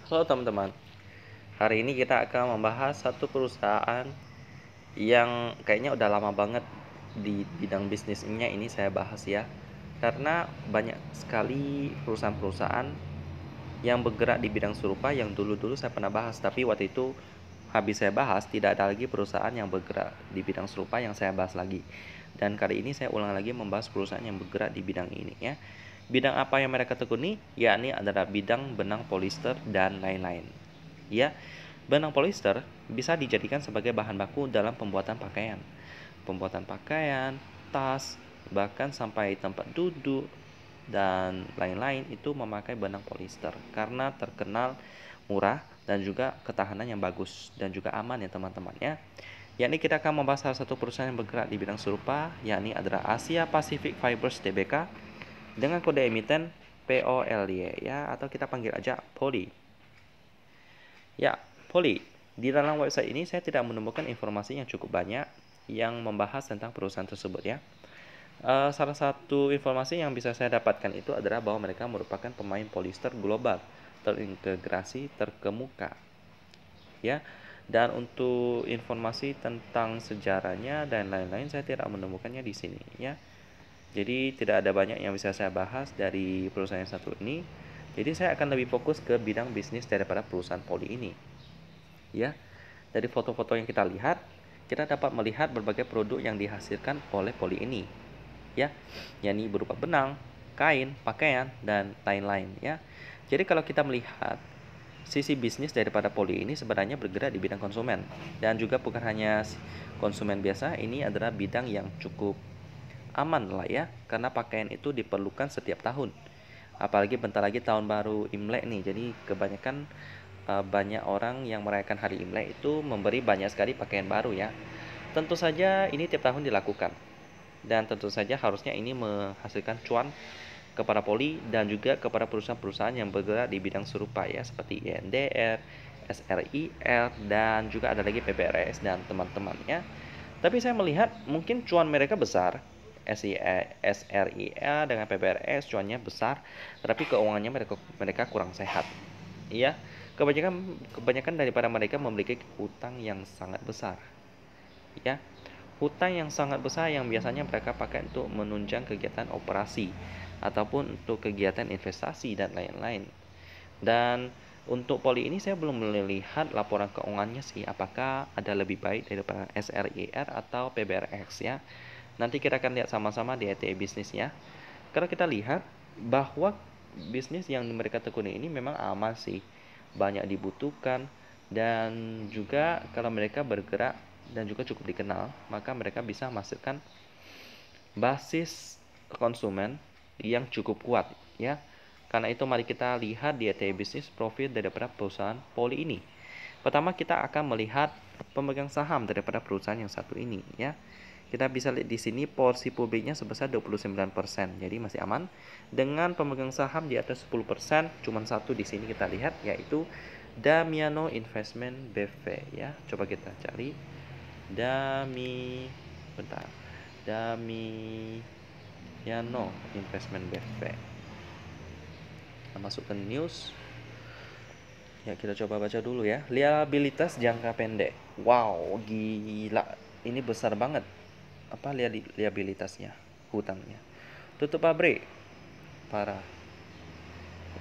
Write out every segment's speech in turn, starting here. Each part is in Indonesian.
Halo teman-teman, hari ini kita akan membahas satu perusahaan yang kayaknya udah lama banget di bidang bisnisnya ini saya bahas ya. Karena banyak sekali perusahaan-perusahaan yang bergerak di bidang serupa yang dulu-dulu saya pernah bahas, tapi waktu itu habis saya bahas tidak ada lagi perusahaan yang bergerak di bidang serupa yang saya bahas lagi. Dan kali ini saya ulang lagi membahas perusahaan yang bergerak di bidang ini ya. Bidang apa yang mereka tekuni? Yakni adalah bidang benang polister dan lain-lain. Ya, benang polister bisa dijadikan sebagai bahan baku dalam pembuatan pakaian, tas, bahkan sampai tempat duduk dan lain-lain itu memakai benang polister karena terkenal murah dan juga ketahanan yang bagus dan juga aman ya teman-teman ya. Yakni kita akan membahas salah satu perusahaan yang bergerak di bidang serupa, yakni adalah Asia Pacific Fibers Tbk dengan kode emiten POLY ya, atau kita panggil aja Poly. Ya, Poly. Di dalam website ini saya tidak menemukan informasi yang cukup banyak yang membahas tentang perusahaan tersebut ya. Salah satu informasi yang bisa saya dapatkan itu adalah bahwa mereka merupakan pemain polyester global terintegrasi terkemuka ya. Dan untuk informasi tentang sejarahnya dan lain-lain saya tidak menemukannya di sini ya. Jadi tidak ada banyak yang bisa saya bahas dari perusahaan yang satu ini. Jadi saya akan lebih fokus ke bidang bisnis daripada perusahaan Poly ini. Ya, dari foto-foto yang kita lihat, kita dapat melihat berbagai produk yang dihasilkan oleh Poly ini. Ya, yakni berupa benang, kain, pakaian, dan lain-lain. Ya, jadi kalau kita melihat sisi bisnis daripada Poly ini sebenarnya bergerak di bidang konsumen dan juga bukan hanya konsumen biasa, ini adalah bidang yang cukup aman lah ya, karena pakaian itu diperlukan setiap tahun. Apalagi bentar lagi tahun baru Imlek nih, jadi kebanyakan banyak orang yang merayakan hari Imlek itu memberi banyak sekali pakaian baru ya. Tentu saja ini tiap tahun dilakukan dan tentu saja harusnya ini menghasilkan cuan kepada Poli dan juga kepada perusahaan-perusahaan yang bergerak di bidang serupa ya, seperti INDR, SRIR, dan juga ada lagi PBRS dan teman-temannya. Tapi saya melihat mungkin cuan mereka besar, SRIR dengan PBRS cuannya besar, tetapi keuangannya mereka kurang sehat. Iya, kebanyakan daripada mereka memiliki hutang yang sangat besar. Ya, hutang yang sangat besar yang biasanya mereka pakai untuk menunjang kegiatan operasi ataupun untuk kegiatan investasi dan lain-lain. Dan untuk Poli ini saya belum melihat laporan keuangannya sih, apakah ada lebih baik daripada SRIR atau PBRX ya. Nanti kita akan lihat sama-sama di ETA bisnis ya. Kalau kita lihat bahwa bisnis yang mereka tekuni ini memang aman sih, banyak dibutuhkan, dan juga kalau mereka bergerak dan juga cukup dikenal, maka mereka bisa menghasilkan basis konsumen yang cukup kuat ya. Karena itu mari kita lihat di ETA bisnis profit daripada perusahaan Poli ini. Pertama kita akan melihat pemegang saham daripada perusahaan yang satu ini ya. Kita bisa lihat di sini porsi publiknya sebesar 29%. Jadi masih aman. Dengan pemegang saham di atas 10%, cuma satu di sini kita lihat yaitu Damiano Investment BV ya. Coba kita cari Damiano Investment BV. Kita masuk ke news. Ya, kita coba baca dulu ya. Liabilitas jangka pendek. Wow, gila. Ini besar banget. Apa liabilitasnya? Hutangnya. Tutup pabrik. Parah.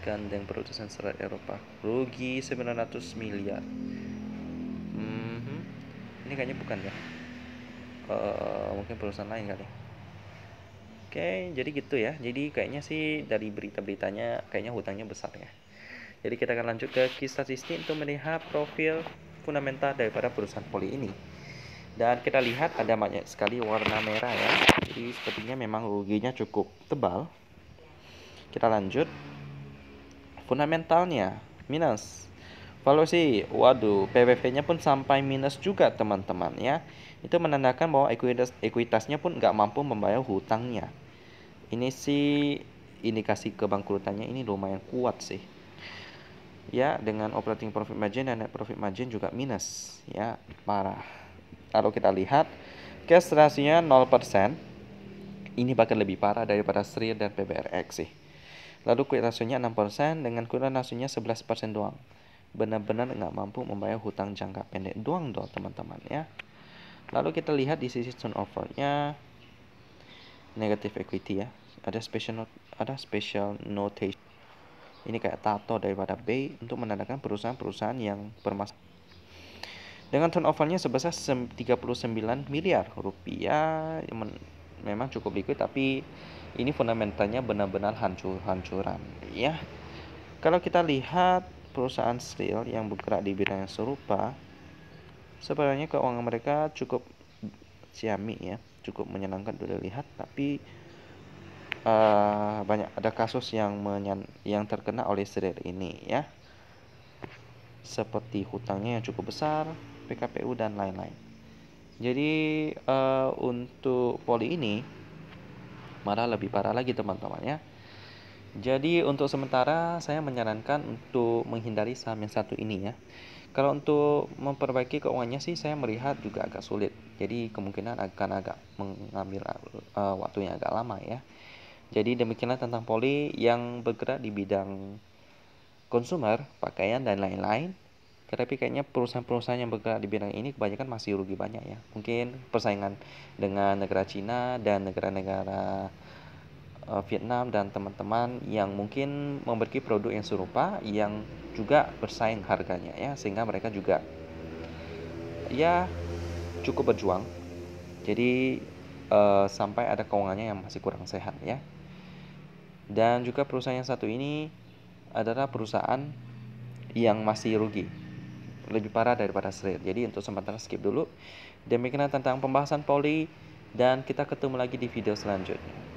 Gandeng produsen serat Eropa. Rugi 900 miliar. Ini kayaknya bukan ya. Mungkin perusahaan lain kali. Oke, jadi gitu ya. Jadi kayaknya sih dari berita-beritanya kayaknya hutangnya besar ya. Jadi kita akan lanjut ke key statistik untuk melihat profil fundamental daripada perusahaan Poli ini. Dan kita lihat ada banyak sekali warna merah ya. Jadi sepertinya memang ruginya cukup tebal. Kita lanjut. Fundamentalnya minus. Valuasi, waduh, PBV-nya pun sampai minus juga teman-teman ya. Itu menandakan bahwa ekuitasnya pun nggak mampu membayar hutangnya. Ini sih indikasi kebangkrutannya ini lumayan kuat sih. Ya, dengan operating profit margin dan net profit margin juga minus ya, parah. Kalau kita lihat cash ratio-nya 0%, ini bahkan lebih parah daripada SRIR dan PBRX sih. Lalu quick ratio-nya 6% dengan current ratio-nya 11% doang. benar-benar nggak mampu membayar hutang jangka pendek doang teman-teman ya. Lalu kita lihat di sisi turnover-nya, negative equity ya. Ada special notation. Ini kayak tato daripada B untuk menandakan perusahaan-perusahaan yang bermasalah. Dengan turnover-nya sebesar 39 miliar rupiah, memang cukup liquid, tapi ini fundamentalnya benar-benar hancur-hancuran ya. Kalau kita lihat perusahaan steel yang bergerak di bidang yang serupa, sebenarnya keuangan mereka cukup ciamik ya, cukup menyenangkan dilihat, tapi banyak ada kasus yang terkena oleh steel ini ya, seperti hutangnya yang cukup besar, PKPU dan lain-lain. Jadi untuk poli ini malah lebih parah lagi teman-teman ya. Jadi untuk sementara saya menyarankan untuk menghindari saham yang satu ini ya. Kalau untuk memperbaiki keuangannya sih saya melihat juga agak sulit. Jadi kemungkinan akan agak mengambil waktu yang agak lama ya. Jadi demikianlah tentang poli yang bergerak di bidang konsumer, pakaian dan lain-lain. Tetapi kayaknya perusahaan-perusahaan yang bergerak di bidang ini kebanyakan masih rugi banyak ya. Mungkin persaingan dengan negara Cina dan negara-negara Vietnam dan teman-teman yang mungkin memiliki produk yang serupa yang juga bersaing harganya ya, sehingga mereka juga ya cukup berjuang. Jadi sampai ada keuangannya yang masih kurang sehat ya. Dan juga perusahaan yang satu ini adalah perusahaan yang masih rugi, lebih parah daripada Sril. Jadi untuk sementara skip dulu. Demikian tentang pembahasan poli, dan kita ketemu lagi di video selanjutnya.